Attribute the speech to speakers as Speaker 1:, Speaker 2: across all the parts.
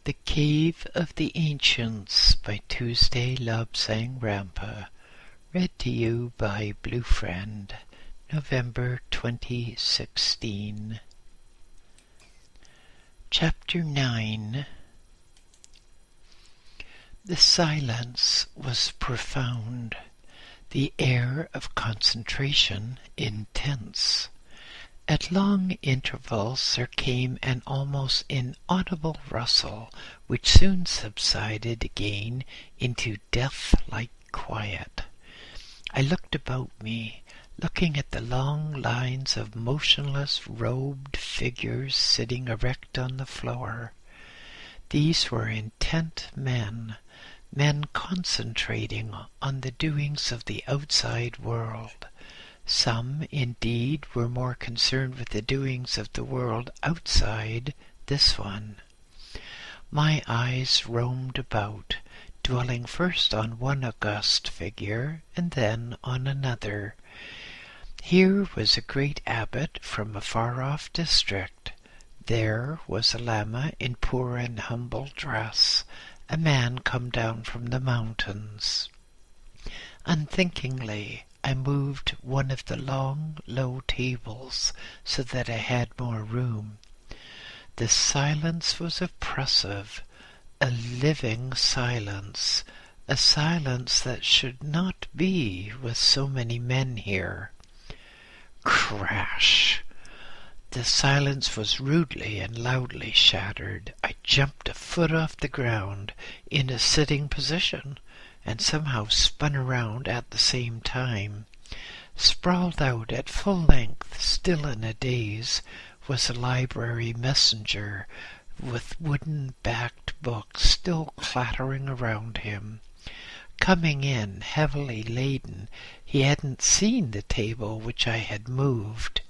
Speaker 1: The Cave of the Ancients by Tuesday Lobsang Rampa. Read to you by BlueFriend, November 2016. Chapter 9. The silence was profound, the air of concentration intense. At long intervals there came an almost inaudible rustle, which soon subsided again into death-like quiet. I looked about me, looking at the long lines of motionless, robed figures sitting erect on the floor. These were intent men concentrating on the doings of the outside world. Some, indeed, were more concerned with the doings of the world outside this one. My eyes roamed about, dwelling first on one august figure, and then on another. Here was a great abbot from a far-off district. There was a Lama in poor and humble dress, a man come down from the mountains. Unthinkingly, I moved one of the long, low tables so that I had more room. The silence was oppressive, a living silence, a silence that should not be with so many men here. Crash! The silence was rudely and loudly shattered. I jumped a foot off the ground in a sitting position, and somehow spun around at the same time. Sprawled out at full length, still in a daze, was a library messenger with wooden-backed books still clattering around him. Coming in, heavily laden, he hadn't seen the table which I had moved.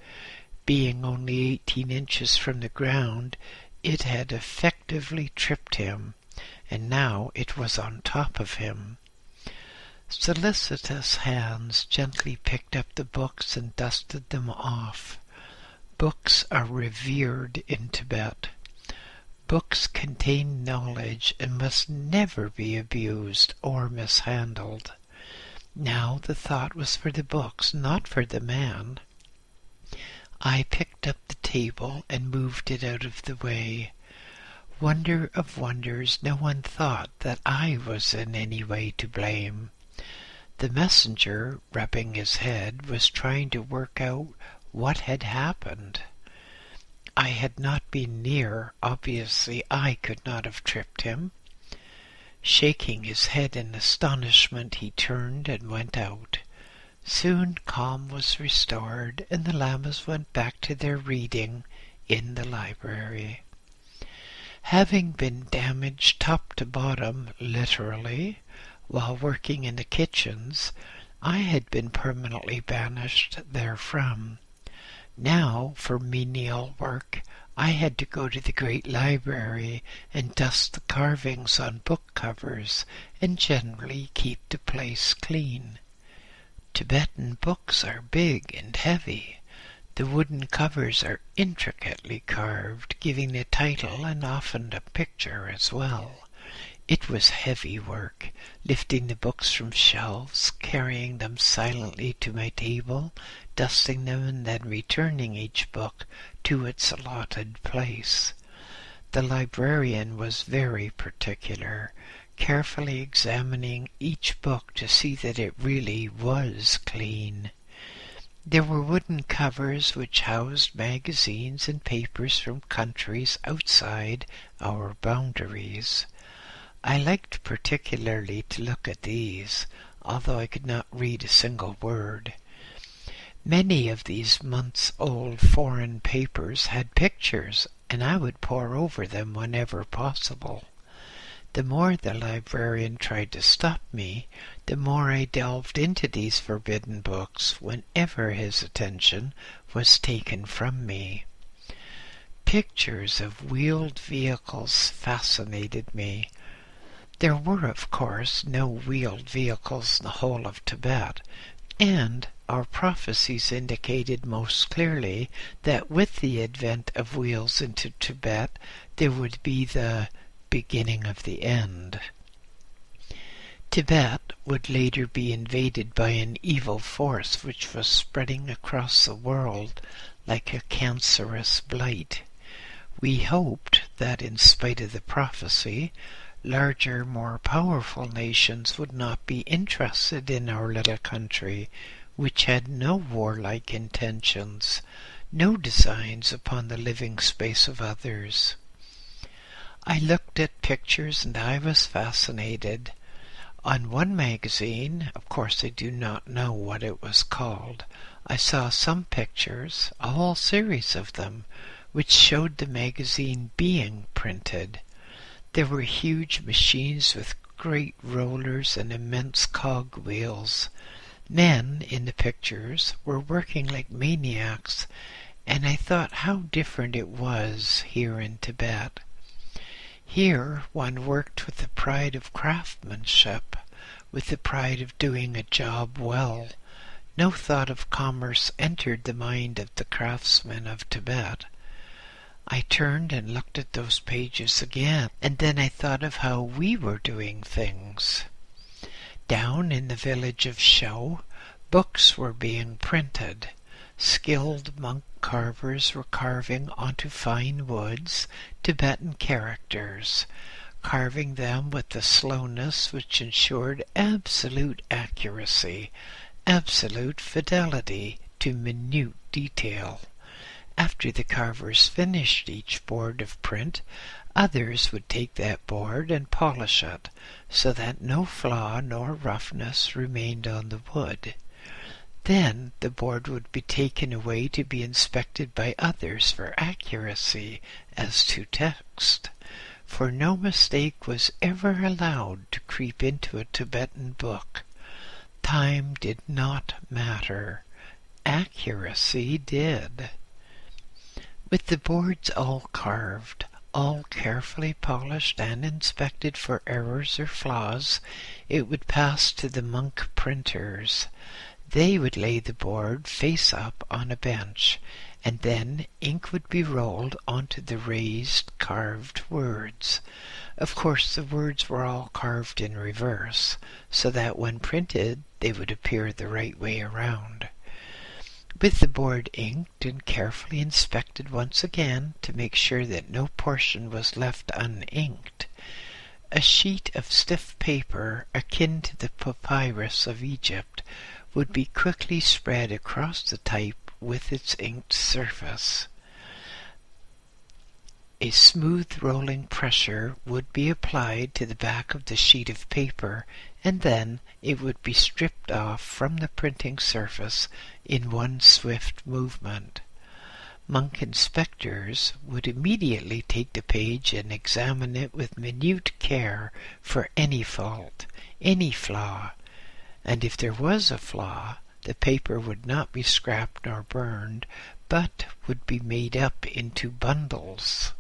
Speaker 1: Being only 18 inches from the ground, it had effectively tripped him, and now it was on top of him. Solicitous hands gently picked up the books and dusted them off. Books are revered in Tibet. Books contain knowledge and must never be abused or mishandled. Now the thought was for the books, not for the man. I picked up the table and moved it out of the way. Wonder of wonders, no one thought that I was in any way to blame. The messenger, rubbing his head, was trying to work out what had happened. I had not been near. Obviously, I could not have tripped him. Shaking his head in astonishment, he turned and went out. Soon calm was restored, and the Lamas went back to their reading in the library. Having been damaged top to bottom, literally, while working in the kitchens, I had been permanently banished therefrom. Now, for menial work, I had to go to the great library and dust the carvings on book covers and generally keep the place clean. Tibetan books are big and heavy. The wooden covers are intricately carved, giving the title and often a picture as well. It was heavy work, lifting the books from shelves, carrying them silently to my table, dusting them, and then returning each book to its allotted place. The librarian was very particular, carefully examining each book to see that it really was clean. There were wooden covers which housed magazines and papers from countries outside our boundaries. I liked particularly to look at these, although I could not read a single word. Many of these months-old foreign papers had pictures, and I would pore over them whenever possible. The more the librarian tried to stop me, the more I delved into these forbidden books whenever his attention was taken from me. Pictures of wheeled vehicles fascinated me. There were, of course, no wheeled vehicles in the whole of Tibet, and our prophecies indicated most clearly that with the advent of wheels into Tibet, there would be the beginning of the end. Tibet would later be invaded by an evil force which was spreading across the world like a cancerous blight. We hoped that in spite of the prophecy, larger, more powerful nations would not be interested in our little country, which had no warlike intentions, no designs upon the living space of others. I looked at pictures and I was fascinated. On one magazine, of course I do not know what it was called, I saw some pictures, a whole series of them, which showed the magazine being printed. There were huge machines with great rollers and immense cogwheels. Men in the pictures were working like maniacs, and I thought how different it was here in Tibet. Here one worked with the pride of craftsmanship, with the pride of doing a job well. No thought of commerce entered the mind of the craftsmen of Tibet. I turned and looked at those pages again, and then I thought of how we were doing things. Down in the village of Shou, books were being printed. Skilled monk carvers were carving onto fine woods Tibetan characters, carving them with the slowness which ensured absolute accuracy, absolute fidelity to minute detail. After the carvers finished each board of print, others would take that board and polish it, so that no flaw nor roughness remained on the wood. Then the board would be taken away to be inspected by others for accuracy as to text, for no mistake was ever allowed to creep into a Tibetan book. Time did not matter. Accuracy did. With the boards all carved, all carefully polished and inspected for errors or flaws, it would pass to the monk printers. They would lay the board face up on a bench, and then ink would be rolled onto the raised, carved words. Of course, the words were all carved in reverse, so that when printed they would appear the right way around. With the board inked and carefully inspected once again to make sure that no portion was left uninked, a sheet of stiff paper akin to the papyrus of Egypt would be quickly spread across the type with its inked surface. A smooth rolling pressure would be applied to the back of the sheet of paper, and then it would be stripped off from the printing surface in one swift movement. Monk inspectors would immediately take the page and examine it with minute care for any fault, any flaw, and if there was a flaw, the paper would not be scrapped nor burned, but would be made up into bundles.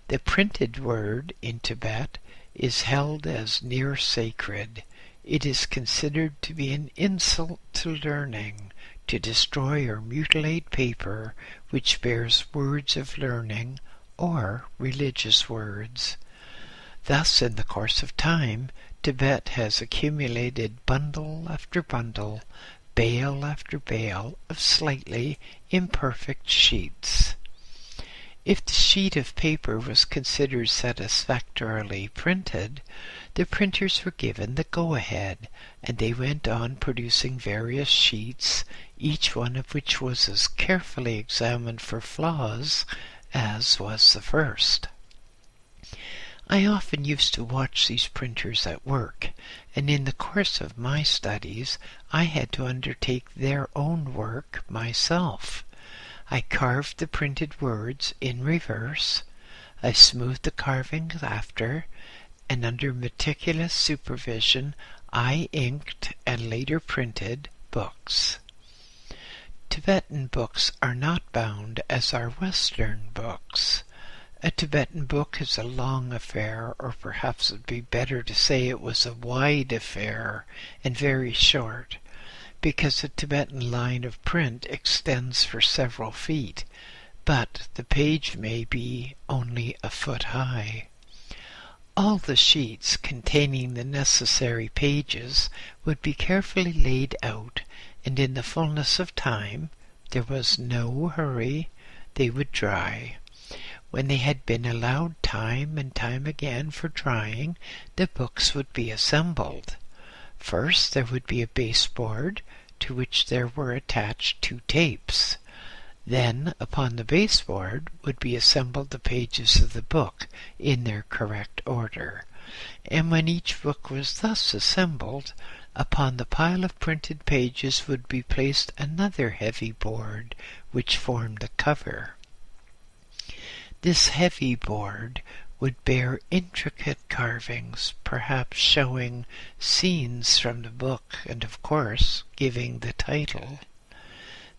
Speaker 1: The printed word in Tibet is held as near sacred. It is considered to be an insult to learning to destroy or mutilate paper which bears words of learning or religious words. Thus, in the course of time, Tibet has accumulated bundle after bundle, bale after bale of slightly imperfect sheets. If the sheet of paper was considered satisfactorily printed, the printers were given the go-ahead, and they went on producing various sheets, each one of which was as carefully examined for flaws as was the first. I often used to watch these printers at work, and in the course of my studies I had to undertake their own work myself. I carved the printed words in reverse, I smoothed the carvings after, and under meticulous supervision I inked and later printed books. Tibetan books are not bound as are Western books. A Tibetan book is a long affair, or perhaps it would be better to say it was a wide affair and very short, because the Tibetan line of print extends for several feet, but the page may be only a foot high. All the sheets containing the necessary pages would be carefully laid out, and in the fullness of time, there was no hurry, they would dry. When they had been allowed time and time again for drying, the books would be assembled. First there would be a baseboard, to which there were attached 2 tapes. Then upon the baseboard would be assembled the pages of the book in their correct order, and when each book was thus assembled, upon the pile of printed pages would be placed another heavy board which formed the cover. This heavy board would bear intricate carvings, perhaps showing scenes from the book and, of course, giving the title.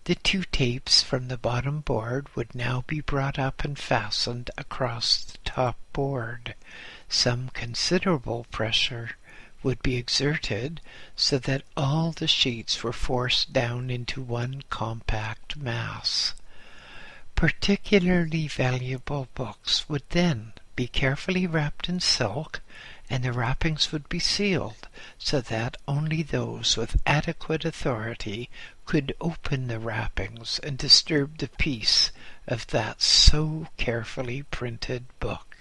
Speaker 1: The 2 tapes from the bottom board would now be brought up and fastened across the top board. Some considerable pressure would be exerted so that all the sheets were forced down into one compact mass. Particularly valuable books would then be carefully wrapped in silk, and the wrappings would be sealed so that only those with adequate authority could open the wrappings and disturb the peace of that so carefully printed book.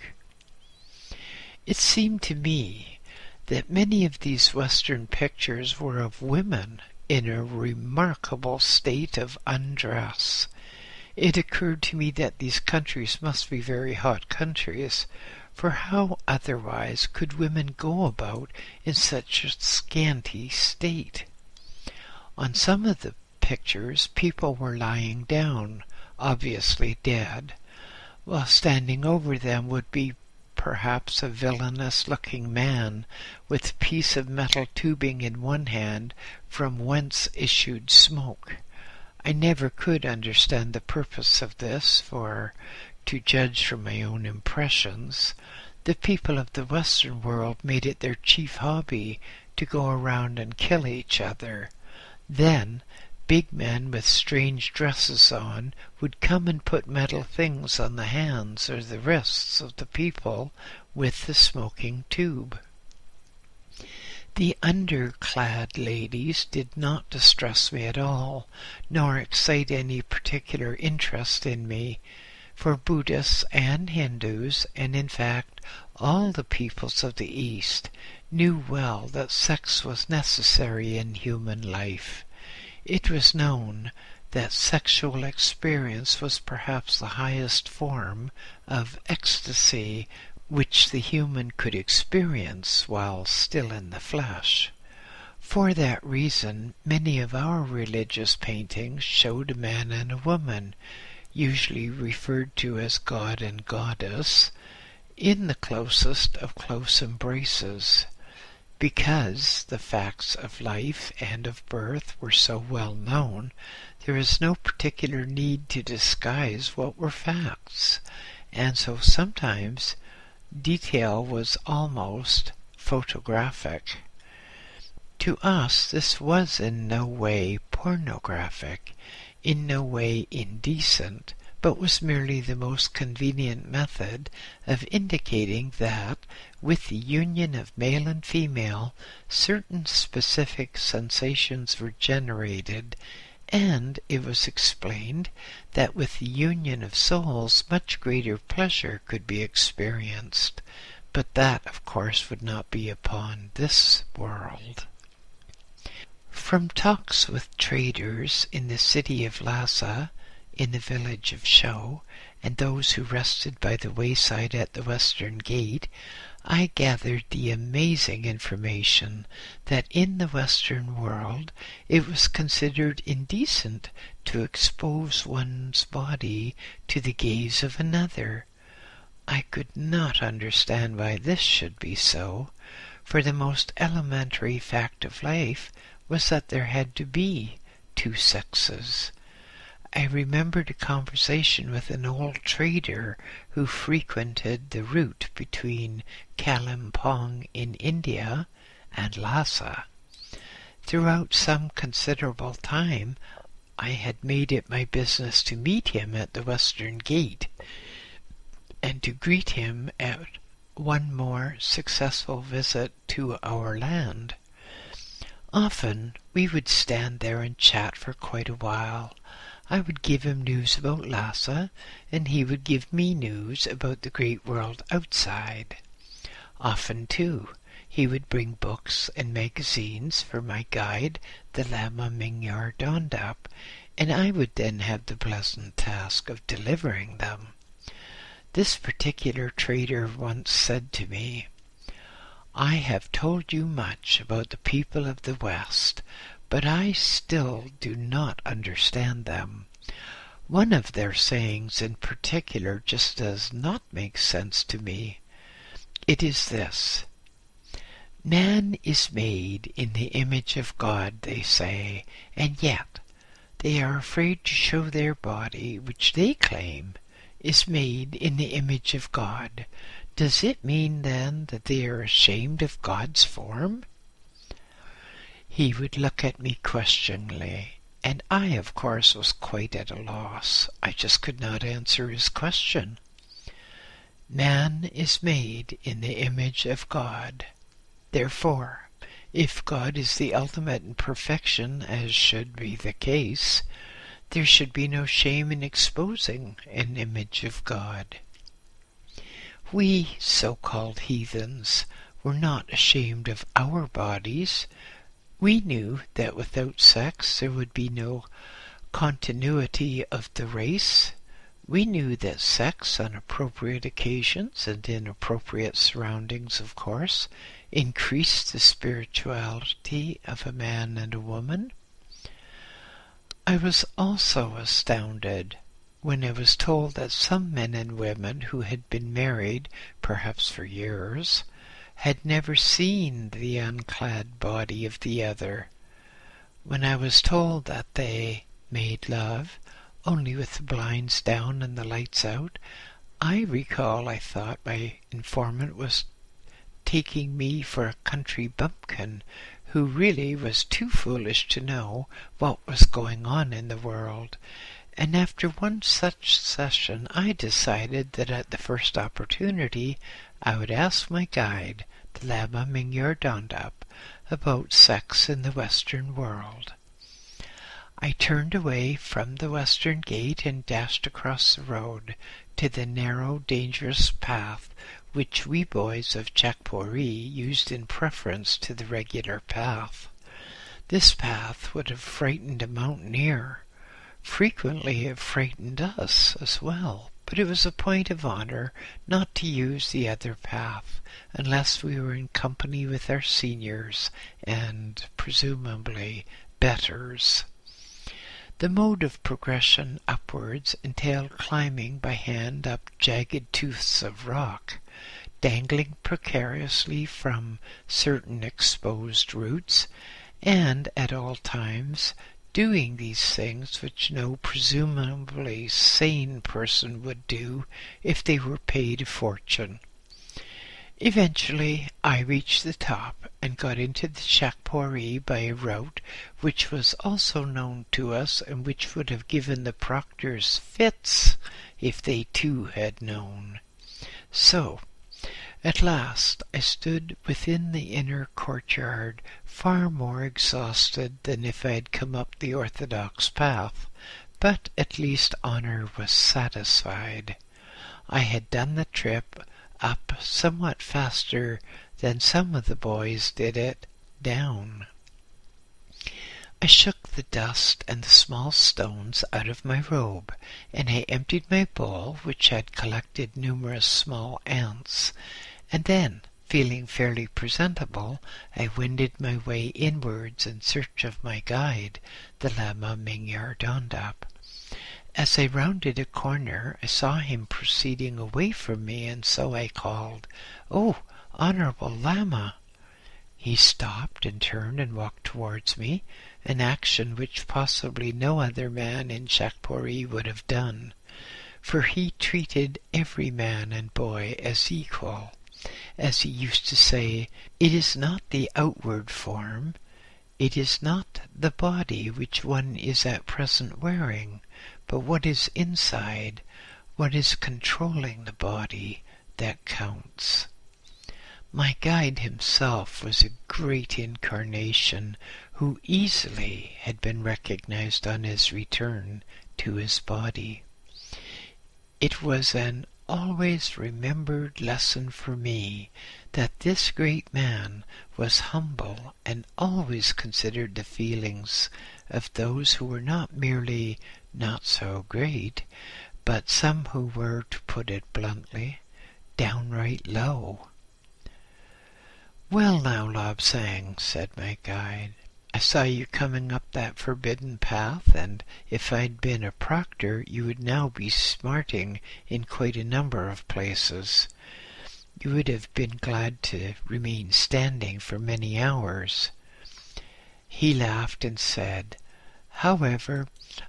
Speaker 1: It seemed to me that many of these Western pictures were of women in a remarkable state of undress. It occurred to me that these countries must be very hot countries, for how otherwise could women go about in such a scanty state? On some of the pictures people were lying down, obviously dead, while standing over them would be perhaps a villainous-looking man with a piece of metal tubing in one hand from whence issued smoke. I never could understand the purpose of this, for, to judge from my own impressions, the people of the Western world made it their chief hobby to go around and kill each other. Then, big men with strange dresses on would come and put metal things on the hands or the wrists of the people with the smoking tube. The underclad ladies did not distress me at all, nor excite any particular interest in me, for Buddhists and Hindus, and in fact all the peoples of the East, knew well that sex was necessary in human life. It was known that sexual experience was perhaps the highest form of ecstasy which the human could experience while still in the flesh. For that reason, many of our religious paintings showed a man and a woman, usually referred to as God and Goddess, in the closest of close embraces. Because the facts of life and of birth were so well known, there is no particular need to disguise what were facts, and so sometimes detail was almost photographic. To us this was in no way pornographic, in no way indecent, but was merely the most convenient method of indicating that, with the union of male and female, certain specific sensations were generated, and it was explained that with the union of souls much greater pleasure could be experienced, but that, of course, would not be upon this world. From talks with traders in the city of Lhasa, in the village of Shou, and those who rested by the wayside at the western gate, I gathered the amazing information that in the Western world it was considered indecent to expose one's body to the gaze of another. I could not understand why this should be so, for the most elementary fact of life was that there had to be 2 sexes. I remembered a conversation with an old trader who frequented the route between Kalimpong in India and Lhasa. Throughout some considerable time I had made it my business to meet him at the western gate, and to greet him at one more successful visit to our land. Often we would stand there and chat for quite a while. I would give him news about Lhasa, and he would give me news about the great world outside. Often, too, he would bring books and magazines for my guide, the Lama Mingyar Dondap, and I would then have the pleasant task of delivering them. This particular trader once said to me, "I have told you much about the people of the West, but I still do not understand them. One of their sayings in particular just does not make sense to me. It is this: man is made in the image of God, they say, and yet they are afraid to show their body, which they claim is made in the image of God. Does it mean, then, that they are ashamed of God's form?" He would look at me questioningly, and I, of course, was quite at a loss. I just could not answer his question. Man is made in the image of God. Therefore, if God is the ultimate in perfection, as should be the case, there should be no shame in exposing an image of God. We so-called heathens were not ashamed of our bodies. We knew that without sex there would be no continuity of the race. We knew that sex on appropriate occasions and in appropriate surroundings, of course, increased the spirituality of a man and a woman. I was also astounded when I was told that some men and women who had been married, perhaps for years, had never seen the unclad body of the other. When I was told that they made love only with the blinds down and the lights out, I recall I thought my informant was taking me for a country bumpkin who really was too foolish to know what was going on in the world. And after one such session I decided that at the first opportunity I would ask my guide, the Lama Mingyar Dondap, about sex in the Western world. I turned away from the western gate and dashed across the road to the narrow, dangerous path which we boys of Chakpori used in preference to the regular path. This path would have frightened a mountaineer. Frequently it frightened us as well, but it was a point of honor not to use the other path unless we were in company with our seniors and, presumably, betters. The mode of progression upwards entailed climbing by hand up jagged tooths of rock, dangling precariously from certain exposed roots, and at all times doing these things which no presumably sane person would do if they were paid a fortune. Eventually I reached the top and got into the Chakpori by a route which was also known to us and which would have given the proctors fits if they too had known. So, at last I stood within the inner courtyard, far more exhausted than if I had come up the orthodox path, but at least honor was satisfied. I had done the trip up somewhat faster than some of the boys did it down. I shook the dust and the small stones out of my robe, and I emptied my bowl, which had collected numerous small ants, and then, feeling fairly presentable, I wended my way inwards in search of my guide, the Lama Mingyar Dondap. As I rounded a corner, I saw him proceeding away from me, and so I called, "Oh, Honorable Lama!" He stopped and turned and walked towards me, an action which possibly no other man in Chakpori would have done, for he treated every man and boy as equal. As he used to say, it is not the outward form, it is not the body which one is at present wearing, but what is inside, what is controlling the body, that counts. My guide himself was a great incarnation who easily had been recognized on his return to his body. It was an always remembered lesson for me that this great man was humble and always considered the feelings of those who were not merely not so great, but some who were, to put it bluntly, downright low. "Well now, Lobsang," said my guide, "I saw you coming up that forbidden path, and if I'd been a proctor you would now be smarting in quite a number of places. You would have been glad to remain standing for many hours." He laughed and said, "However,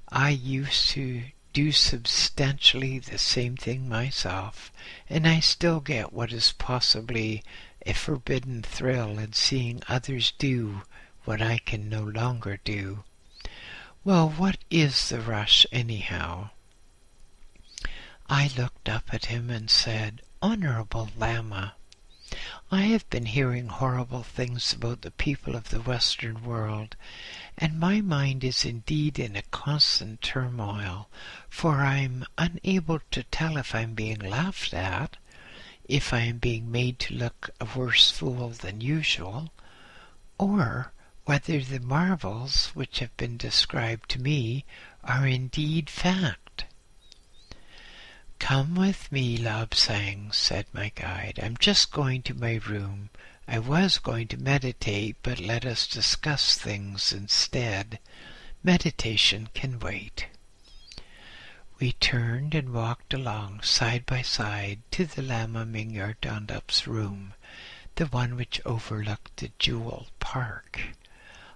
Speaker 1: I used to do substantially the same thing myself, and I still get what is possibly a forbidden thrill in seeing others do what I can no longer do. Well, what is the rush, anyhow?" I looked up at him and said, "Honorable Lama, I have been hearing horrible things about the people of the Western world, and my mind is indeed in a constant turmoil, for I'm unable to tell if I'm being laughed at, if I am being made to look a worse fool than usual, or whether the marvels which have been described to me are indeed fact." "Come with me, Lobsang," said my guide. "I'm just going to my room. I was going to meditate, but let us discuss things instead. Meditation can wait." We turned and walked along side by side to the Lama Mingyar Dondup's room, the one which overlooked the Jewel Park.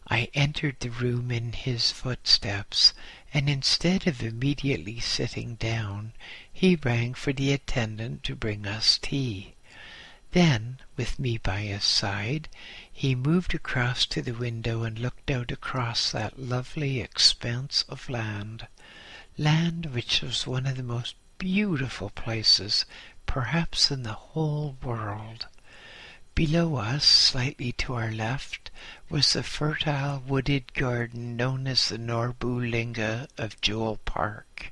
Speaker 1: I entered the room in his footsteps, and instead of immediately sitting down, he rang for the attendant to bring us tea. Then, with me by his side, he moved across to the window and looked out across that lovely expanse of land which was one of the most beautiful places perhaps in the whole world. Below us, slightly to our left, was the fertile wooded garden known as the Norbulingka of Jewel Park.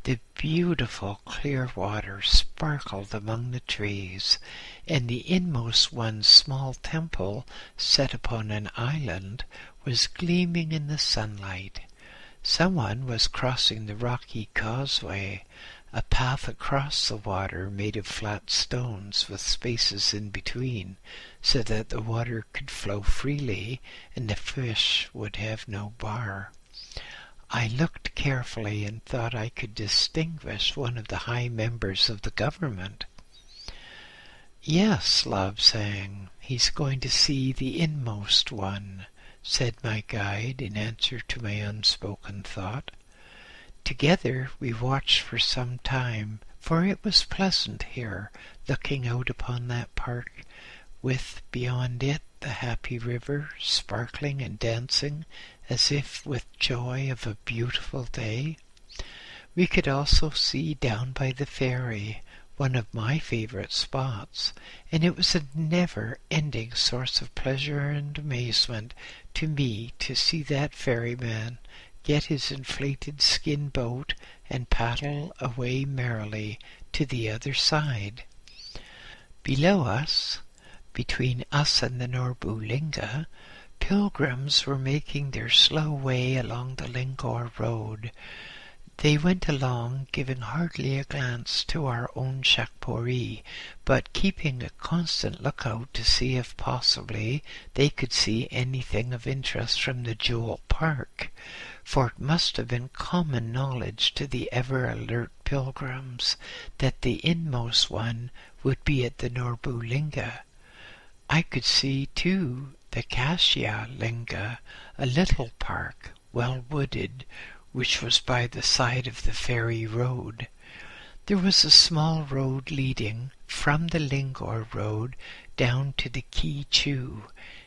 Speaker 1: The beautiful clear water sparkled among the trees, and the inmost one's small temple, set upon an island, was gleaming in the sunlight. Someone was crossing the rocky causeway, a path across the water made of flat stones with spaces in between, so that the water could flow freely and the fish would have no bar. I looked carefully and thought I could distinguish one of the high members of the government. "Yes, Lobsang, he's going to see the inmost one," said my guide in answer to my unspoken thought. Together we watched for some time, for it was pleasant here, looking out upon that park, with beyond it the happy river, sparkling and dancing as if with joy of a beautiful day. We could also see down by the ferry, one of my favorite spots, and it was a never-ending source of pleasure and amazement to me to see that ferryman get his inflated skin boat and paddle away merrily to the other side. Below us, between us and the Norbulingka, pilgrims were making their slow way along the Lingor road. They went along, giving hardly a glance to our own Shakpuri, but keeping a constant lookout to see if possibly they could see anything of interest from the Jewel Park, for it must have been common knowledge to the ever-alert pilgrims that the inmost one would be at the Norbulingka. I could see, too, the Kashya Linga, a little park, well wooded, which was by the side of the ferry road. There was a small road leading from the Lingor road down to the Ki Chu,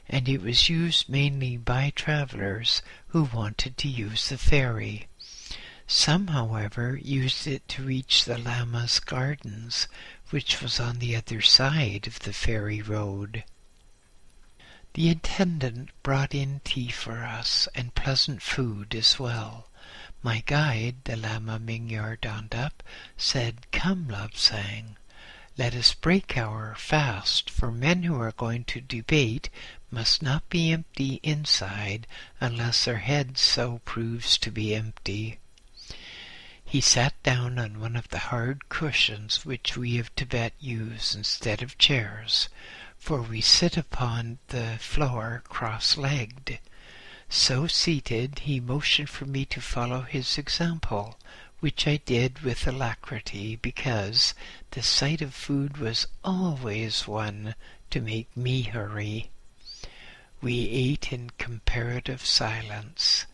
Speaker 1: and it was used mainly by travellers who wanted to use the ferry. Some, however, used it to reach the Lama's gardens, which was on the other side of the ferry road. The attendant brought in tea for us, and pleasant food as well. My guide, the Lama Mingyardondup, said, "Come, Lobsang, let us break our fast, for men who are going to debate must not be empty inside unless their head so proves to be empty." He sat down on one of the hard cushions which we of Tibet use instead of chairs, for we sit upon the floor cross-legged. So seated, he motioned for me to follow his example, which I did with alacrity, because the sight of food was always one to make me hurry. We ate in comparative silence.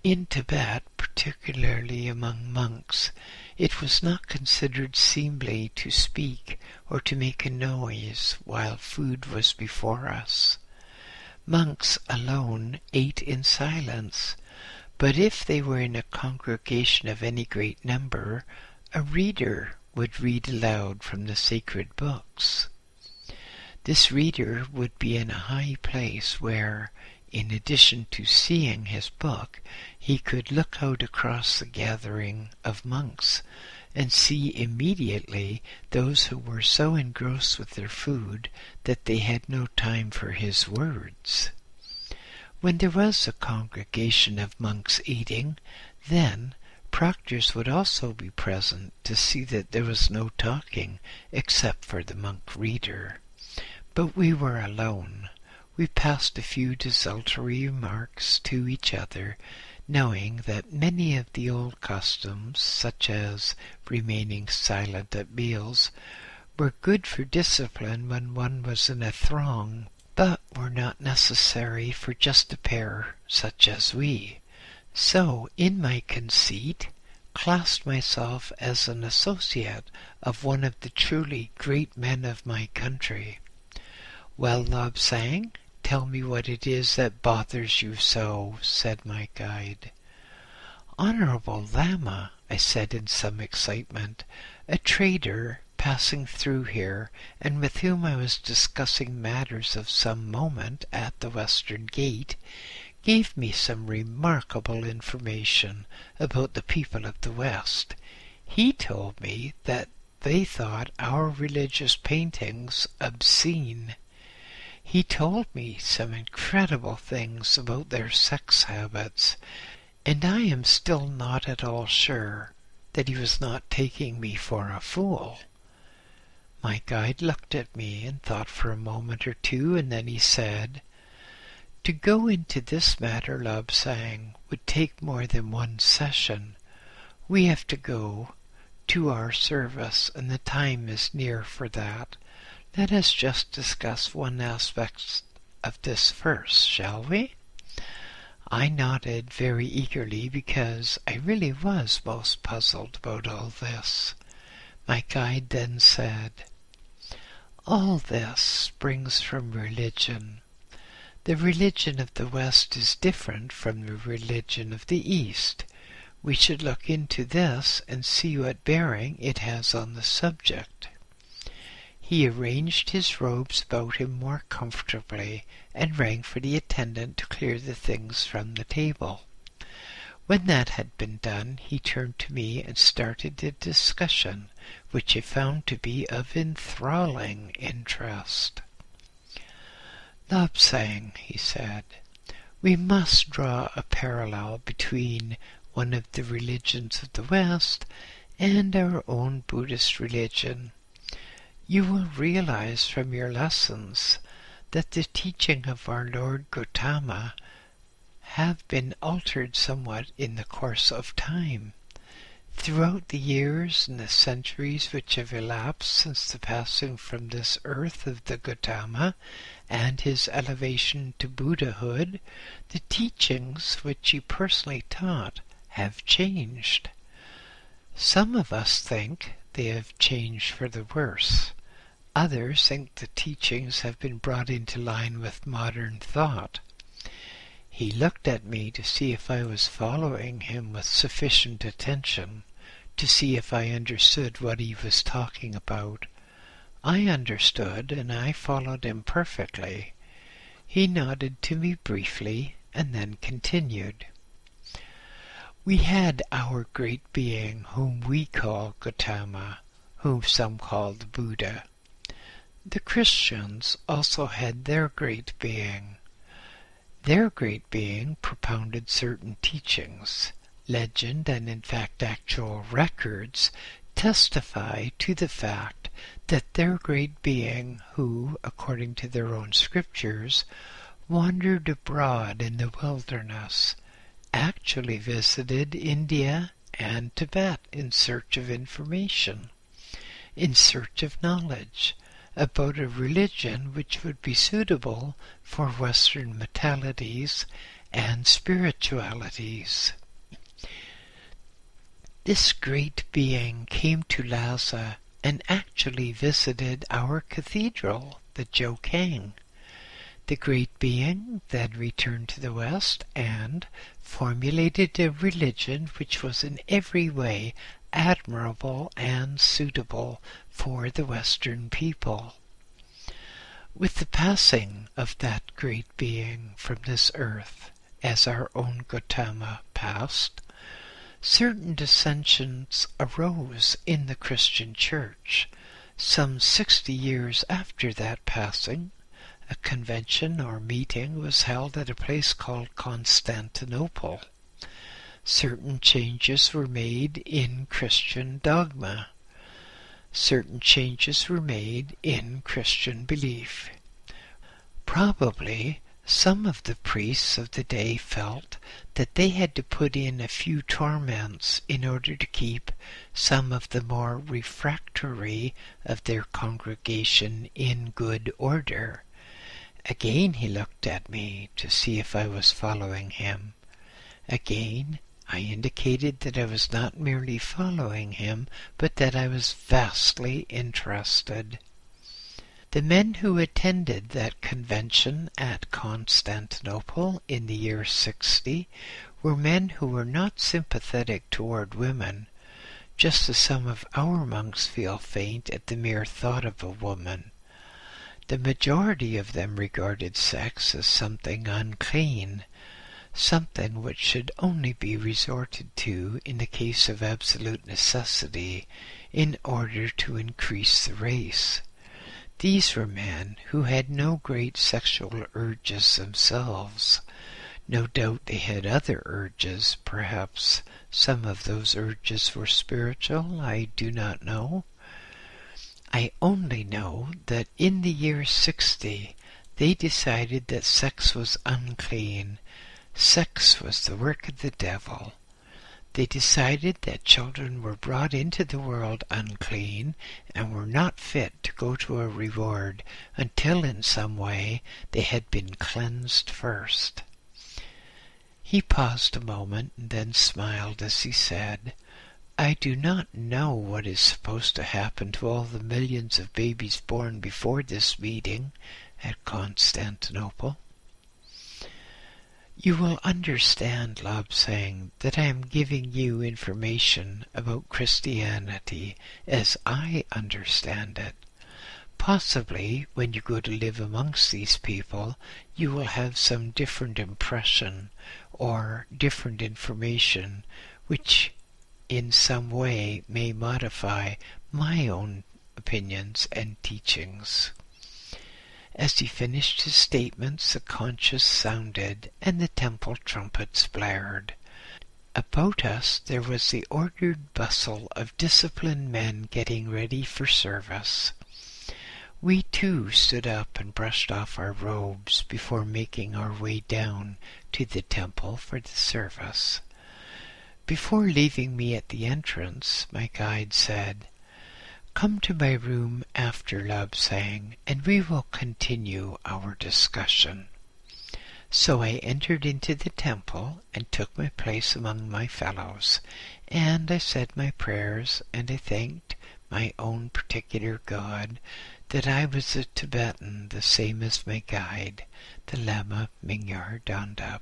Speaker 1: In Tibet, particularly among monks, it was not considered seemly to speak or to make a noise while food was before us. Monks alone ate in silence, but if they were in a congregation of any great number, a reader would read aloud from the sacred books. This reader would be in a high place where, in addition to seeing his book, he could look out across the gathering of monks and see immediately those who were so engrossed with their food that they had no time for his words. When there was a congregation of monks eating, then proctors would also be present to see that there was no talking except for the monk reader. But we were alone. We passed a few desultory remarks to each other, knowing that many of the old customs, such as remaining silent at meals, were good for discipline when one was in a throng, but were not necessary for just a pair such as we. So, in my conceit, classed myself as an associate of one of the truly great men of my country. "Well, Lobsang, tell me what it is that bothers you so," said my guide. "Honorable Lama," I said in some excitement, "a trader passing through here, and with whom I was discussing matters of some moment at the western gate, gave me some remarkable information about the people of the West. He told me that they thought our religious paintings obscene. He told me some incredible things about their sex habits, and I am still not at all sure that he was not taking me for a fool." My guide looked at me and thought for a moment or two, and then he said, "To go into this matter, Lobsang, would take more than one session. We have to go to our service, and the time is near for that. Let us just discuss one aspect of this first, shall we?" I nodded very eagerly, because I really was most puzzled about all this. My guide then said, "All this springs from religion. The religion of the West is different from the religion of the East. We should look into this and see what bearing it has on the subject." He arranged his robes about him more comfortably and rang for the attendant to clear the things from the table. When that had been done, he turned to me and started a discussion, which I found to be of enthralling interest. "Lobsang," he said, "we must draw a parallel between one of the religions of the West and our own Buddhist religion. You will realize from your lessons that the teaching of our Lord Gautama have been altered somewhat in the course of time. Throughout the years and the centuries which have elapsed since the passing from this earth of the Gautama and his elevation to Buddhahood, the teachings which he personally taught have changed. Some of us think they have changed for the worse. Others think the teachings have been brought into line with modern thought." He looked at me to see if I was following him with sufficient attention, to see if I understood what he was talking about. I understood, and I followed him perfectly. He nodded to me briefly and then continued. We had our great being, whom we call Gautama, whom some call the Buddha. The Christians also had their great being. Their great being propounded certain teachings. Legend, and in fact actual records, testify to the fact that their great being, who, according to their own scriptures, wandered abroad in the wilderness, actually visited India and Tibet in search of information, in search of knowledge about a religion which would be suitable for Western mentalities and spiritualities. This great being came to Lhasa and actually visited our cathedral, the Jokang. The great being then returned to the West and formulated a religion which was in every way admirable and suitable for the Western people. With the passing of that great being from this earth, as our own Gautama passed, certain dissensions arose in the Christian Church. Some 60 years after that passing, a convention or meeting was held at a place called Constantinople. Certain changes were made in Christian dogma. Certain changes were made in Christian belief. Probably some of the priests of the day felt that they had to put in a few torments in order to keep some of the more refractory of their congregation in good order. Again he looked at me to see if I was following him. Again I indicated that I was not merely following him, but that I was vastly interested. The men who attended that convention at Constantinople in the year 60 were men who were not sympathetic toward women, just as some of our monks feel faint at the mere thought of a woman. The majority of them regarded sex as something unclean, something which should only be resorted to in the case of absolute necessity in order to increase the race. These were men who had no great sexual urges themselves. No doubt they had other urges. Perhaps some of those urges were spiritual. I do not know. I only know that in the year 60 they decided that sex was unclean. Sex was the work of the devil. They decided that children were brought into the world unclean and were not fit to go to a reward until in some way they had been cleansed first. He paused a moment and then smiled as he said, I do not know what is supposed to happen to all the millions of babies born before this meeting at Constantinople. You will understand, Lobsang, that I am giving you information about Christianity as I understand it. Possibly, when you go to live amongst these people, you will have some different impression or different information which in some way may modify my own opinions and teachings. As he finished his statements, the conches sounded and the temple trumpets blared. About us there was the ordered bustle of disciplined men getting ready for service. We too stood up and brushed off our robes before making our way down to the temple for the service. Before leaving me at the entrance, my guide said, Come to my room after Lobsang, and we will continue our discussion. So I entered into the temple and took my place among my fellows, and I said my prayers, and I thanked my own particular God that I was a Tibetan, the same as my guide, the Lama Mingyar Dondap.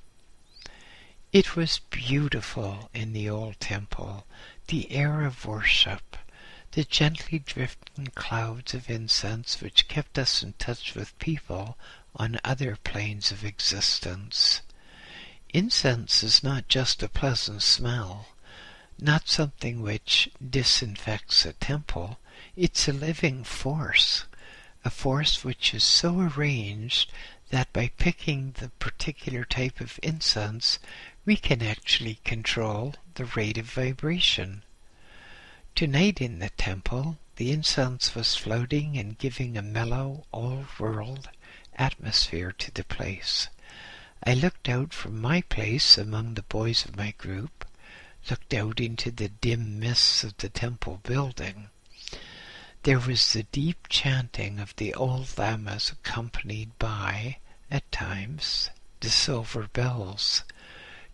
Speaker 1: It was beautiful in the old temple, the air of worship, the gently drifting clouds of incense which kept us in touch with people on other planes of existence. Incense is not just a pleasant smell, not something which disinfects a temple. It's a living force, a force which is so arranged that by picking the particular type of incense, we can actually control the rate of vibration. Tonight in the temple, the incense was floating and giving a mellow, old-world atmosphere to the place. I looked out from my place among the boys of my group, looked out into the dim mists of the temple building. There was the deep chanting of the old lamas accompanied by, at times, the silver bells.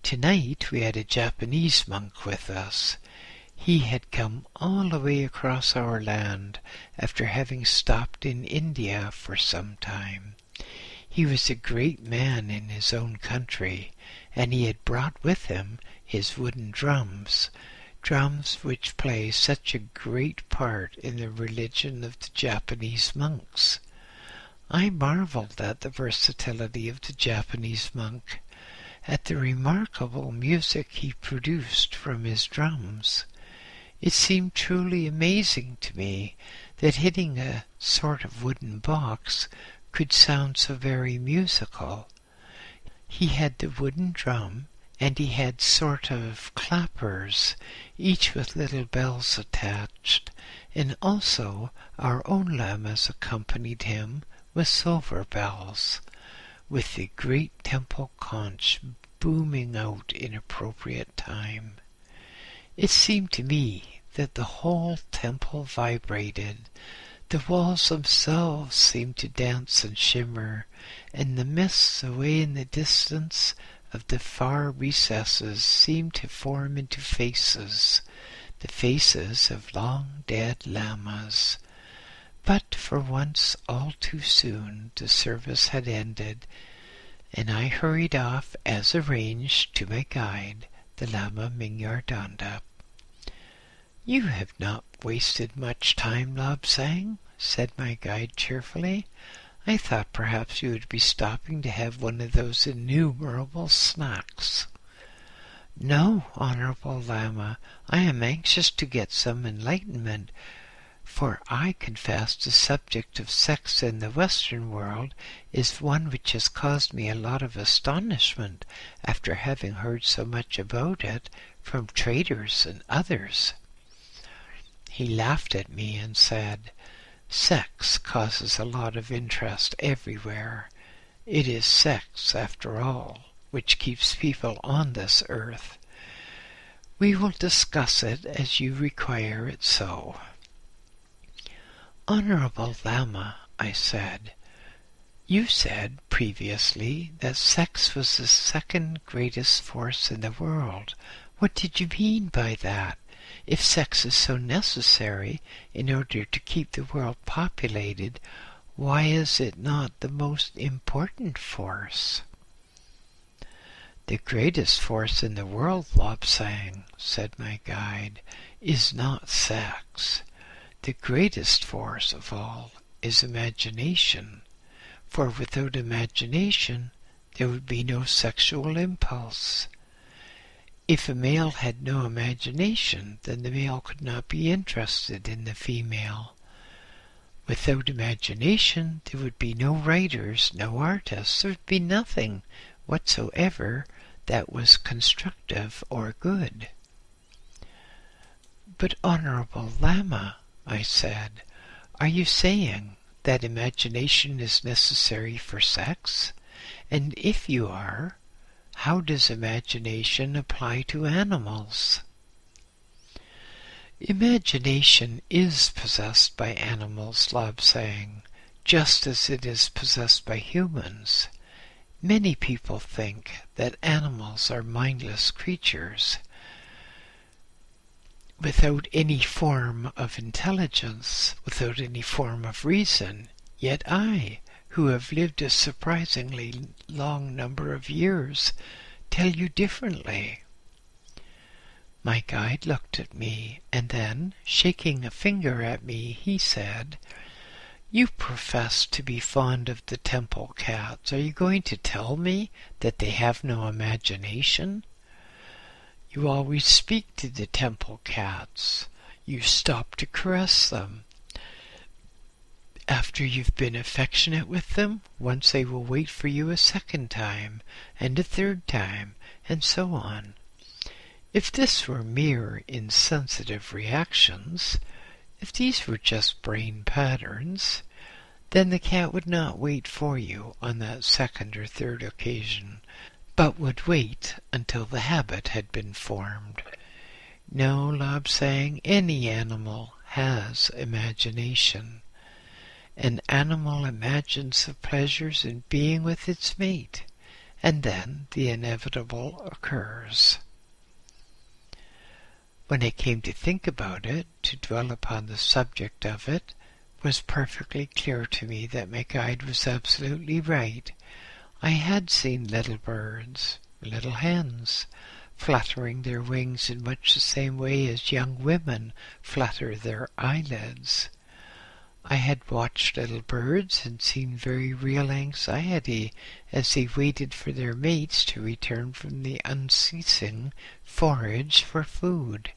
Speaker 1: Tonight we had a Japanese monk with us. He had come all the way across our land after having stopped in India for some time. He was a great man in his own country, and he had brought with him his wooden drums, drums which play such a great part in the religion of the Japanese monks. I marveled at the versatility of the Japanese monk, at the remarkable music he produced from his drums. It seemed truly amazing to me that hitting a sort of wooden box could sound so very musical. He had the wooden drum, and he had sort of clappers, each with little bells attached, and also our own lamas accompanied him with silver bells, with the great temple conch booming out in appropriate time. It seemed to me that the whole temple vibrated. The walls themselves seemed to dance and shimmer, and the mists away in the distance of the far recesses seemed to form into faces, the faces of long-dead lamas. But for once, all too soon, the service had ended, and I hurried off, as arranged, to my guide, the Lama Mingyardanda. "You have not wasted much time, Lobsang," said my guide cheerfully. "I thought perhaps you would be stopping to have one of those innumerable snacks." "No, Honorable Lama, I am anxious to get some enlightenment, for I confess the subject of sex in the Western world is one which has caused me a lot of astonishment after having heard so much about it from traders and others." He laughed at me and said, "Sex causes a lot of interest everywhere. It is sex, after all, which keeps people on this earth. We will discuss it as you require it so." "Honorable Lama," I said, "you said previously that sex was the second greatest force in the world. What did you mean by that? If sex is so necessary in order to keep the world populated, why is it not the most important force?" "The greatest force in the world, Lobsang," said my guide, "is not sex. The greatest force of all is imagination, for without imagination there would be no sexual impulse. If a male had no imagination, then the male could not be interested in the female. Without imagination, there would be no writers, no artists, there would be nothing whatsoever that was constructive or good." "But, Honorable Lama," I said, "are you saying that imagination is necessary for sex? And if you are, how does imagination apply to animals?" "Imagination is possessed by animals," Lobsang, "just as it is possessed by humans. Many people think that animals are mindless creatures, without any form of intelligence, without any form of reason. Yet I, who have lived a surprisingly long number of years, tell you differently." My guide looked at me, and then, shaking a finger at me, he said, "You profess to be fond of the temple cats. Are you going to tell me that they have no imagination? You always speak to the temple cats. You stop to caress them. After you've been affectionate with them, once they will wait for you a second time, and a third time, and so on. If this were mere insensitive reactions, if these were just brain patterns, then the cat would not wait for you on that second or third occasion, but would wait until the habit had been formed. No, Lobsang, any animal has imagination. An animal imagines the pleasures in being with its mate, and then the inevitable occurs." When I came to think about it, to dwell upon the subject of it, was perfectly clear to me that my guide was absolutely right. I had seen little birds, little hens, fluttering their wings in much the same way as young women flutter their eyelids. I had watched little birds and seen very real anxiety as they waited for their mates to return from the unceasing forage for food.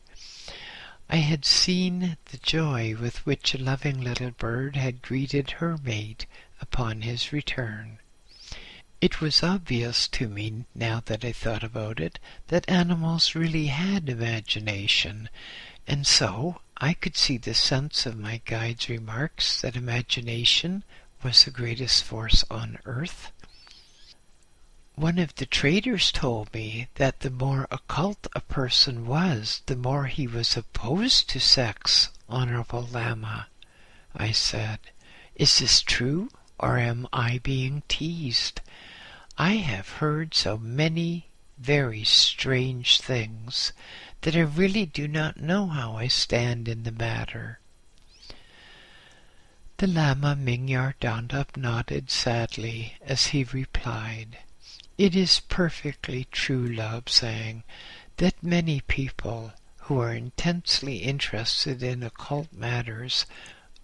Speaker 1: I had seen the joy with which a loving little bird had greeted her mate upon his return. It was obvious to me, now that I thought about it, that animals really had imagination, and so I could see the sense of my guide's remarks that imagination was the greatest force on earth. One of the traders told me that the more occult a person was, the more he was opposed to sex, Honorable Lama. I said, "Is this true, or am I being teased? I have heard so many very strange things that I really do not know how I stand in the matter." The Lama Mingyar Dondop nodded sadly as he replied, "It is perfectly true, Lobsang, that many people who are intensely interested in occult matters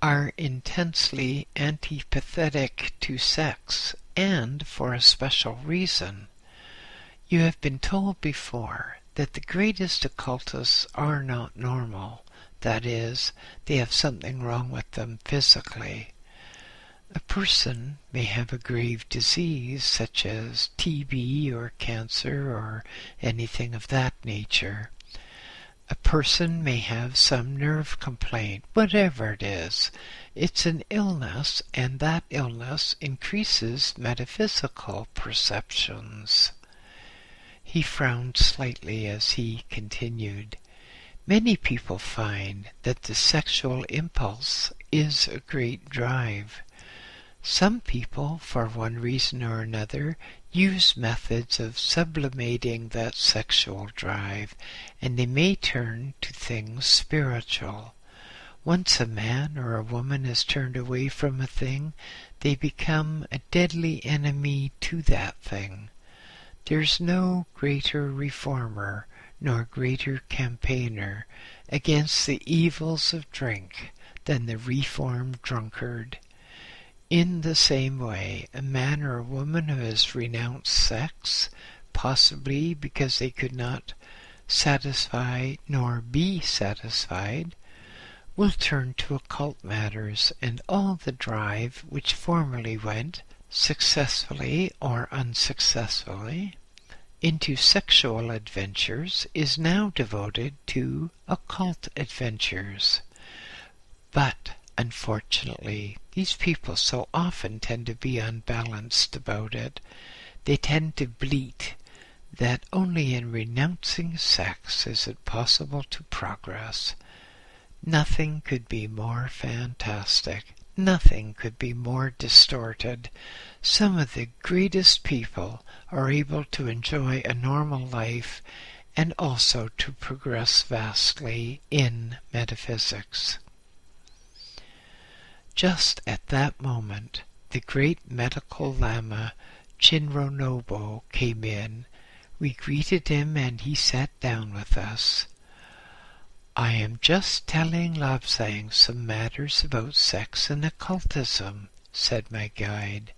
Speaker 1: are intensely antipathetic to sex, and for a special reason. You have been told before that the greatest occultists are not normal. That is, they have something wrong with them physically. A person may have a grave disease such as TB or cancer or anything of that nature. A person may have some nerve complaint, whatever it is. It's an illness, and that illness increases metaphysical perceptions." He frowned slightly as he continued, "Many people find that the sexual impulse is a great drive. Some people, for one reason or another, use methods of sublimating that sexual drive, and they may turn to things spiritual. Once a man or a woman is turned away from a thing, they become a deadly enemy to that thing. There's no greater reformer nor greater campaigner against the evils of drink than the reformed drunkard. In the same way, a man or a woman who has renounced sex, possibly because they could not satisfy nor be satisfied, will turn to occult matters, and all the drive which formerly went, successfully or unsuccessfully, into sexual adventures is now devoted to occult adventures. But unfortunately, these people so often tend to be unbalanced about it. They tend to bleat that only in renouncing sex is it possible to progress. Nothing could be more fantastic. Nothing could be more distorted. Some of the greatest people are able to enjoy a normal life and also to progress vastly in metaphysics. Just at that moment, the great medical Lama Chinronobo came in. We greeted him and he sat down with us. I am just telling Lobsang some matters about sex and occultism, said my guide.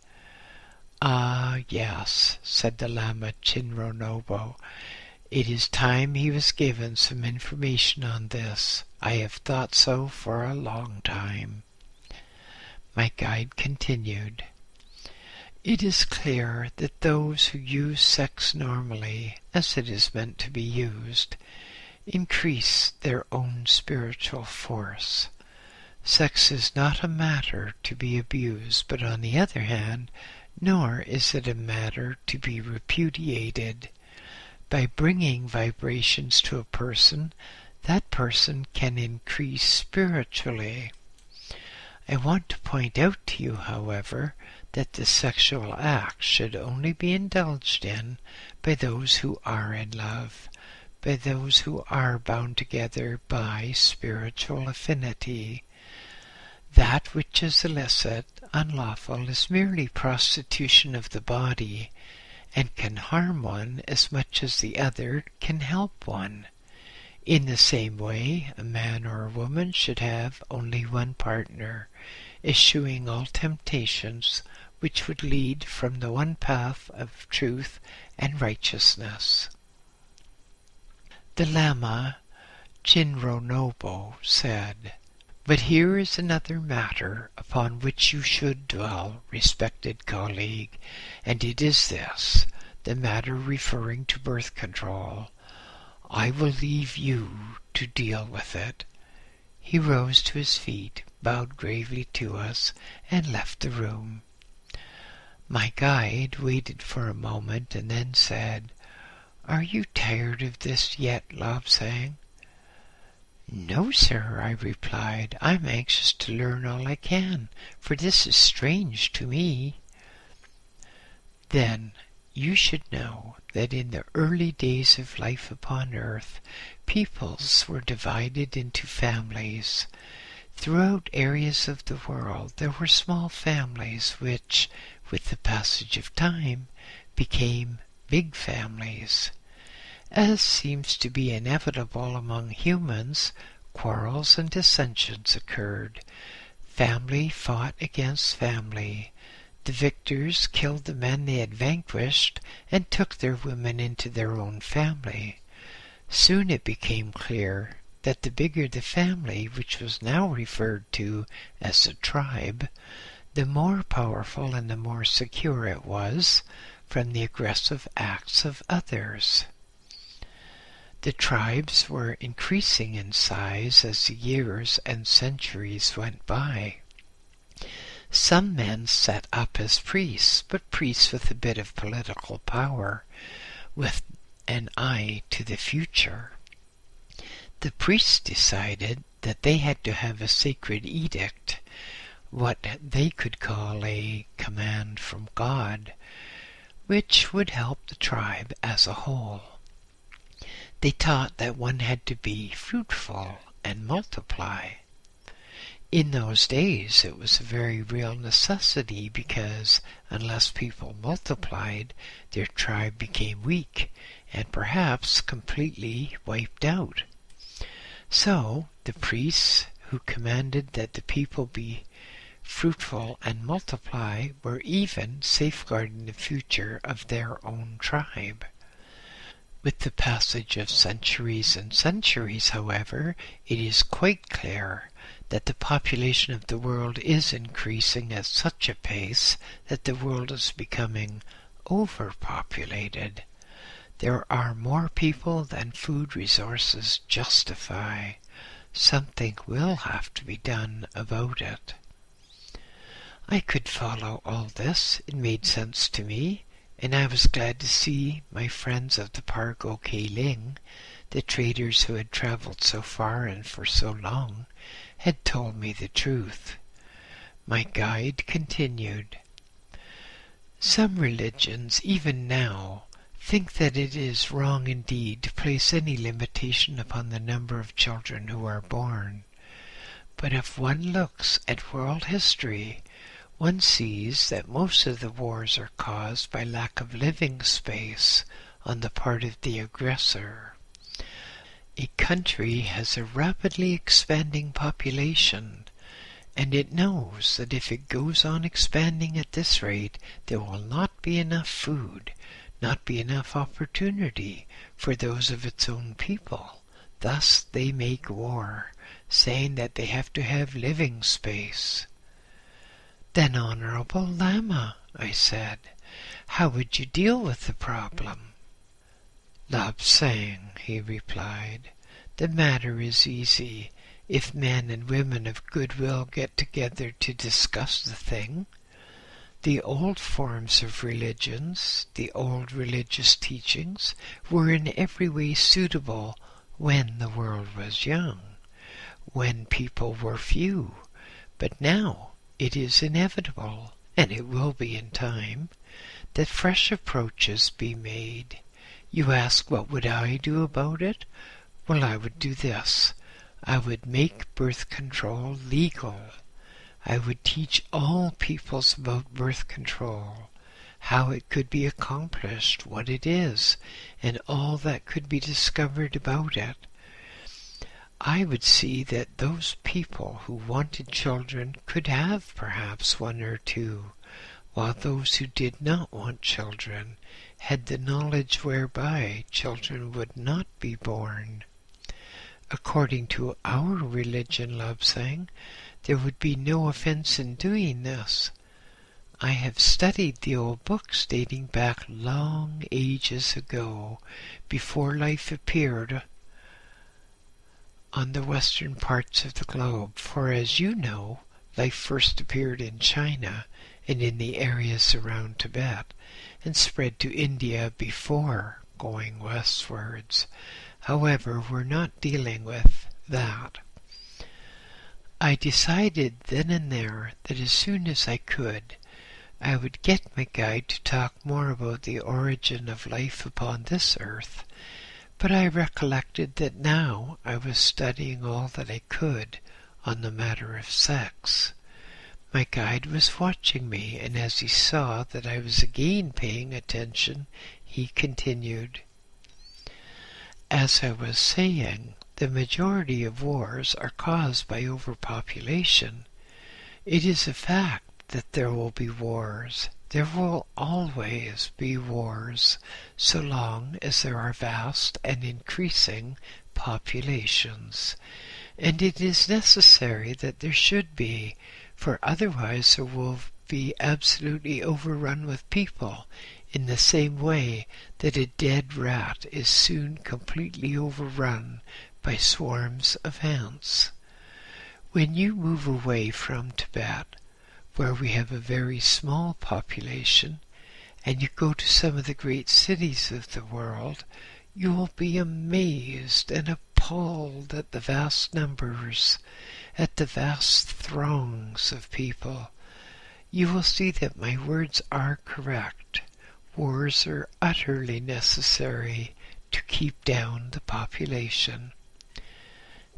Speaker 1: Ah, yes, said the Lama Chinronobo. It is time he was given some information on this. I have thought so for a long time. My guide continued. It is clear that those who use sex normally, as it is meant to be used, increase their own spiritual force. Sex is not a matter to be abused, but on the other hand, nor is it a matter to be repudiated. By bringing vibrations to a person, that person can increase spiritually. I want to point out to you, however, that the sexual act should only be indulged in by those who are in love, by those who are bound together by spiritual affinity. That which is illicit, unlawful, is merely prostitution of the body, and can harm one as much as the other can help one. In the same way, a man or a woman should have only one partner, eschewing all temptations which would lead from the one path of truth and righteousness. The Lama Chinronobo said, But here is another matter upon which you should dwell, respected colleague, and it is this, the matter referring to birth control. I will leave you to deal with it. He rose to his feet, bowed gravely to us, and left the room. My guide waited for a moment and then said, Are you tired of this yet, Lobsang? No, sir, I replied. I am anxious to learn all I can, for this is strange to me. Then you should know that in the early days of life upon earth, peoples were divided into families. Throughout areas of the world there were small families which, with the passage of time, became big families. As seems to be inevitable among humans, quarrels and dissensions occurred. Family fought against family. The victors killed the men they had vanquished and took their women into their own family. Soon it became clear that the bigger the family, which was now referred to as a tribe, the more powerful and the more secure it was from the aggressive acts of others. The tribes were increasing in size as the years and centuries went by. Some men set up as priests, but priests with a bit of political power, with an eye to the future. The priests decided that they had to have a sacred edict, what they could call a command from God, which would help the tribe as a whole. They taught that one had to be fruitful and multiply. In those days it was a very real necessity because unless people multiplied, their tribe became weak and perhaps completely wiped out. So the priests who commanded that the people be fruitful and multiply were even safeguarding the future of their own tribe. With the passage of centuries and centuries, however, it is quite clear that the population of the world is increasing at such a pace that the world is becoming overpopulated. There are more people than food resources justify. Something will have to be done about it. I could follow all this. It made sense to me, and I was glad to see my friends of the Pargo Keiling, the traders who had traveled so far and for so long, had told me the truth. My guide continued, Some religions, even now, think that it is wrong indeed to place any limitation upon the number of children who are born. But if one looks at world history, one sees that most of the wars are caused by lack of living space on the part of the aggressor. A country has a rapidly expanding population, and it knows that if it goes on expanding at this rate, there will not be enough food, not be enough opportunity for those of its own people. Thus they make war, saying that they have to have living space. Then, Honorable Lama, I said, how would you deal with the problem? Lapsang, he replied, the matter is easy if men and women of goodwill get together to discuss the thing. The old forms of religions, the old religious teachings, were in every way suitable when the world was young, when people were few, but now it is inevitable, and it will be in time, that fresh approaches be made. You ask, what would I do about it? Well, I would do this. I would make birth control legal. I would teach all peoples about birth control, how it could be accomplished, what it is, and all that could be discovered about it. I would see that those people who wanted children could have perhaps one or two, while those who did not want children had the knowledge whereby children would not be born. According to our religion, Lapsang, there would be no offense in doing this. I have studied the old books dating back long ages ago, before life appeared on the western parts of the globe, for as you know, life first appeared in China and in the areas around Tibet, and spread to India before going westwards. However, we're not dealing with that. I decided then and there that as soon as I could, I would get my guide to talk more about the origin of life upon this earth, but I recollected that now I was studying all that I could on the matter of sex. My guide was watching me, and as he saw that I was again paying attention, he continued. As I was saying, the majority of wars are caused by overpopulation. It is a fact that there will be wars. There will always be wars, so long as there are vast and increasing populations. And it is necessary that there should be, for otherwise there will be absolutely overrun with people, in the same way that a dead rat is soon completely overrun by swarms of ants. When you move away from Tibet, where we have a very small population, and you go to some of the great cities of the world, you will be amazed and appalled at the vast numbers, at the vast throngs of people. You will see that my words are correct. Wars are utterly necessary to keep down the population.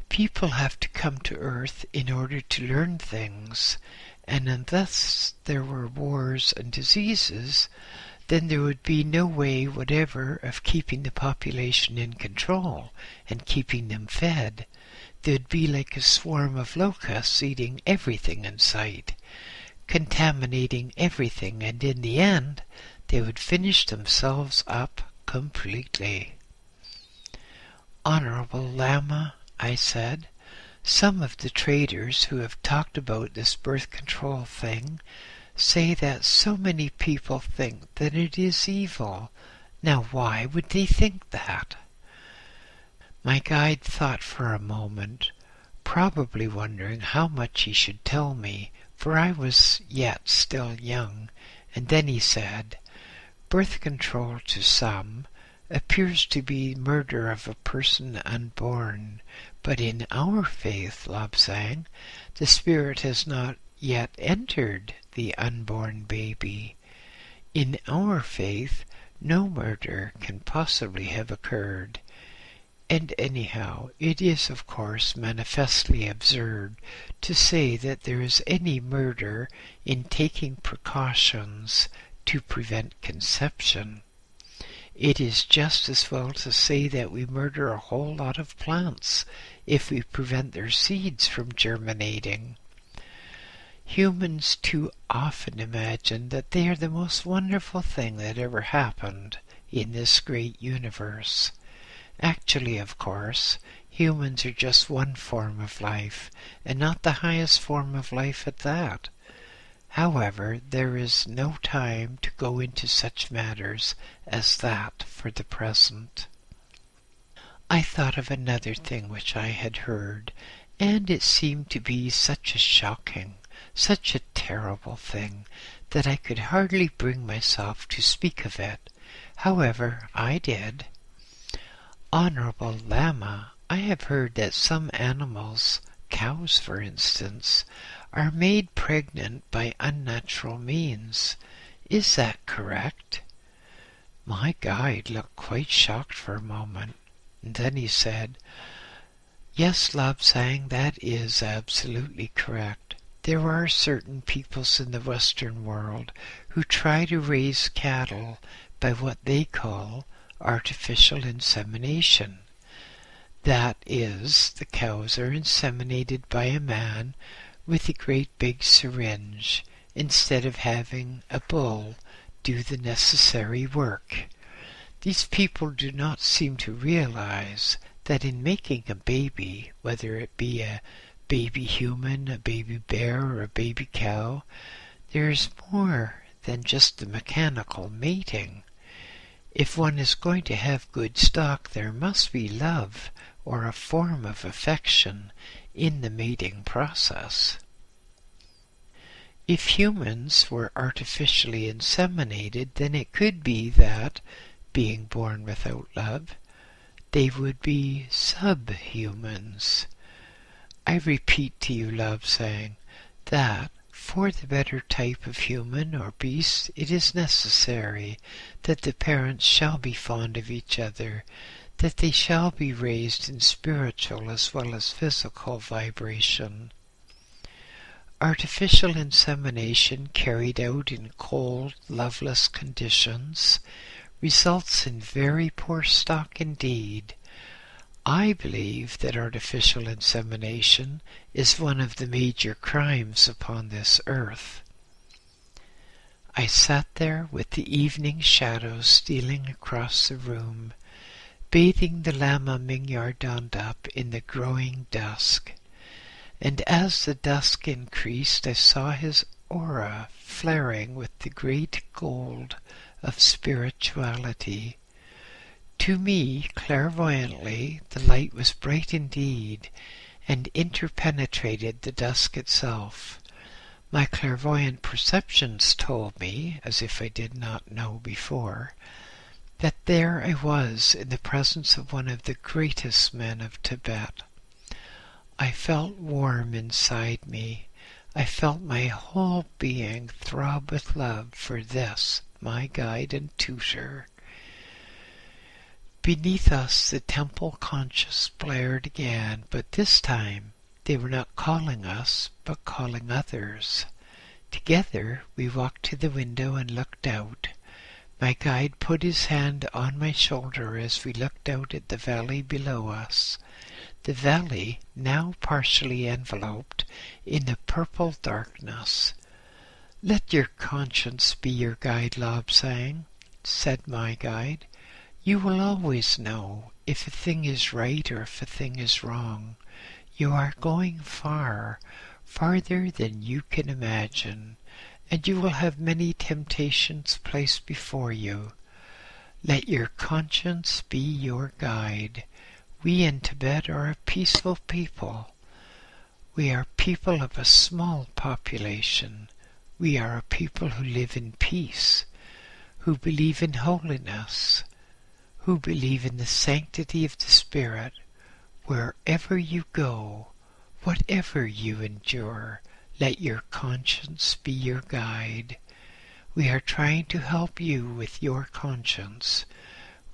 Speaker 1: People have to come to Earth in order to learn things, and unless there were wars and diseases, then there would be no way whatever of keeping the population in control and keeping them fed. They'd be like a swarm of locusts eating everything in sight, contaminating everything, and in the end they would finish themselves up completely. Honorable Lama, I said, some of the traders who have talked about this birth control thing say that so many people think that it is evil. Now why would they think that? My guide thought for a moment, probably wondering how much he should tell me, for I was yet still young, and then he said, birth control to some appears to be murder of a person unborn, but in our faith, Lapsang, the spirit has not yet entered the unborn baby. In our faith, no murder can possibly have occurred. And anyhow, it is of course manifestly absurd to say that there is any murder in taking precautions to prevent conception. It is just as well to say that we murder a whole lot of plants if we prevent their seeds from germinating. Humans too often imagine that they are the most wonderful thing that ever happened in this great universe. Actually, of course, humans are just one form of life, and not the highest form of life at that. However, there is no time to go into such matters as that for the present. I thought of another thing which I had heard, and it seemed to be such a shocking, such a terrible thing, that I could hardly bring myself to speak of it. However, I did. Honorable Lama, I have heard that some animals, cows for instance, are made pregnant by unnatural means. Is that correct? My guide looked quite shocked for a moment, and then he said, Yes, Lobsang, that is absolutely correct. There are certain peoples in the Western world who try to raise cattle by what they call artificial insemination. That is, the cows are inseminated by a man with a great big syringe instead of having a bull do the necessary work. These people do not seem to realize that in making a baby, whether it be a baby human, a baby bear, or a baby cow, there is more than just the mechanical mating. If one is going to have good stock, there must be love or a form of affection in the mating process. If humans were artificially inseminated, then it could be that, being born without love, they would be subhumans. I repeat to you, Lobsang, that for the better type of human or beast, it is necessary that the parents shall be fond of each other, that they shall be raised in spiritual as well as physical vibration. Artificial insemination carried out in cold, loveless conditions results in very poor stock indeed. I believe that artificial insemination is one of the major crimes upon this earth. I sat there with the evening shadows stealing across the room, bathing the Lama Mingyar Dondap in the growing dusk, and as the dusk increased I saw his aura flaring with the great gold of spirituality. To me, clairvoyantly, the light was bright indeed, and interpenetrated the dusk itself. My clairvoyant perceptions told me, as if I did not know before, that there I was in the presence of one of the greatest men of Tibet. I felt warm inside me. I felt my whole being throb with love for this, my guide and tutor. Beneath us the temple conscious blared again, but this time they were not calling us, but calling others. Together we walked to the window and looked out. My guide put his hand on my shoulder as we looked out at the valley below us. The valley now partially enveloped in the purple darkness. Let your conscience be your guide, Lobsang, said my guide. You will always know if a thing is right or if a thing is wrong. You are going far, farther than you can imagine, and you will have many temptations placed before you. Let your conscience be your guide. We in Tibet are a peaceful people. We are people of a small population. We are a people who live in peace, who believe in holiness, who believe in the sanctity of the Spirit. Wherever you go, whatever you endure, let your conscience be your guide. We are trying to help you with your conscience.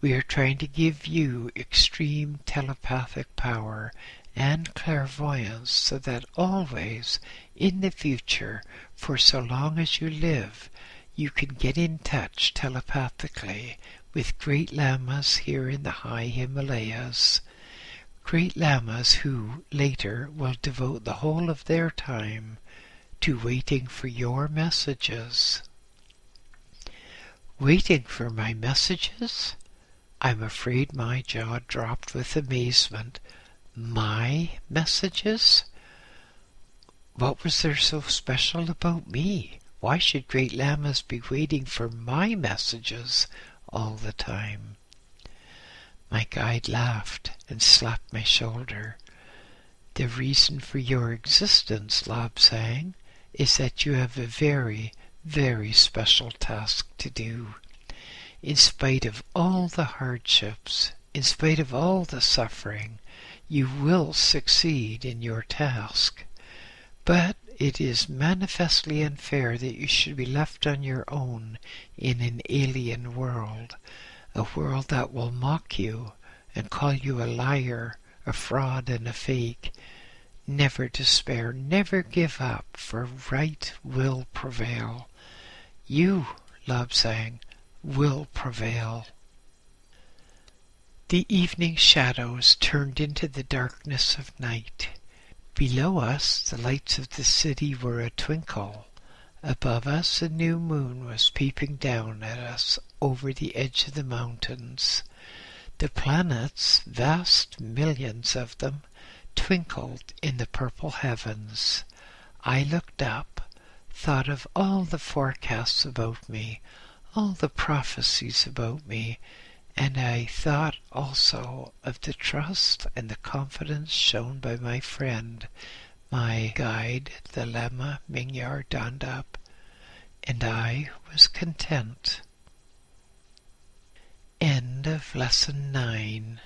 Speaker 1: We are trying to give you extreme telepathic power and clairvoyance so that always, in the future, for so long as you live, you can get in touch telepathically with great lamas here in the high Himalayas. Great lamas who later will devote the whole of their time to waiting for your messages. Waiting for my messages? I'm afraid my jaw dropped with amazement. My messages? What was there so special about me? Why should great lamas be waiting for my messages all the time? My guide laughed and slapped my shoulder. The reason for your existence, Lobsang, is that you have a very, very special task to do. In spite of all the hardships, in spite of all the suffering, you will succeed in your task. But it is manifestly unfair that you should be left on your own in an alien world, a world that will mock you and call you a liar, a fraud, and a fake. Never despair, never give up, for right will prevail. You, Lobsang, will prevail. The evening shadows turned into the darkness of night. Below us, the lights of the city were a twinkle. Above us, a new moon was peeping down at us over the edge of the mountains. The planets, vast millions of them, twinkled in the purple heavens. I looked up, thought of all the forecasts about me, all the prophecies about me, and I thought also of the trust and the confidence shown by my friend, my guide, the Lama Mingyar Dandap, and I was content. End of Lesson 9.